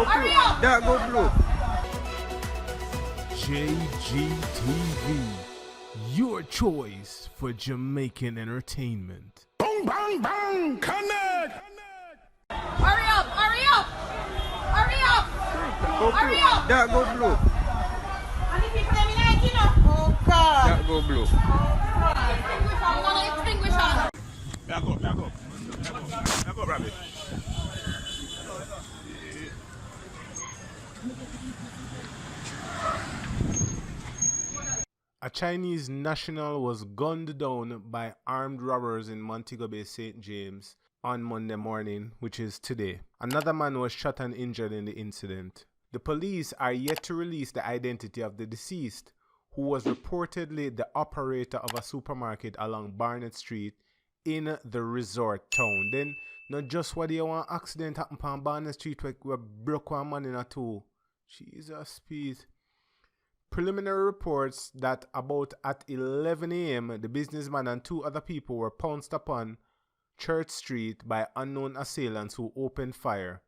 Hurry up! That go blue. JGTV, your choice for Jamaican entertainment. Bang, bang, bang, connect! Hurry up! Hurry up! Hurry up! Go Hurry blue. up! That go blue. And the people them like, you know. Oh God! That go blue. I'm gonna extinguish her. Back up, rabbit. A Chinese national was gunned down by armed robbers in Montego Bay, St. James on Monday morning, which is today. Another man was shot and injured in the incident. The police are yet to release the identity of the deceased, who was reportedly the operator of a supermarket along Barnett Street in the resort town. Then, not just what you want accident happen on Barnett Street where broke one man in a two. Jesus, peace. Preliminary reports that about at 11 a.m. the businessman and two other people were pounced upon Church Street by unknown assailants who opened fire.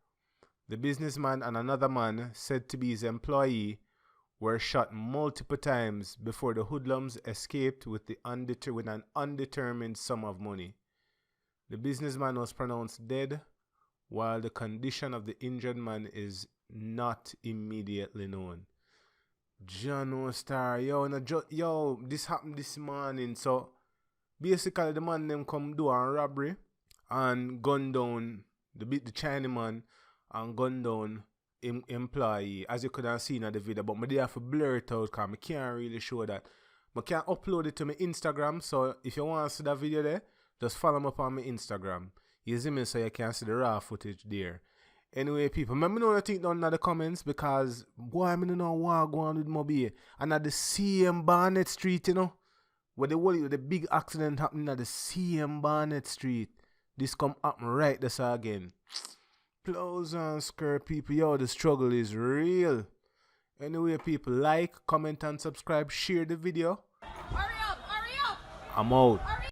The businessman and another man, said to be his employee, were shot multiple times before the hoodlums escaped with an undetermined sum of money. The businessman was pronounced dead, while the condition of the injured man is not immediately known. John Star, yo, this happened this morning. So basically, the man them come do a robbery and gun down the Chinaman and gun down employee, as you could have seen at the video. But I have to blur it out because I can't really show that. I can upload it to my Instagram. So if you want to see that video there, just follow me up on my Instagram. You see me, so you can see the raw footage there. Anyway, people, let me know what you think down in the comments, because boy, I don't know what going on with Mobile. And at the same Barnett Street, you know, where the big accident happening at the same Barnett Street. This come up right this again. Clothes and skirt, people, yo, the struggle is real. Anyway, people, like, comment and subscribe, share the video. Hurry up! Hurry up! I'm out.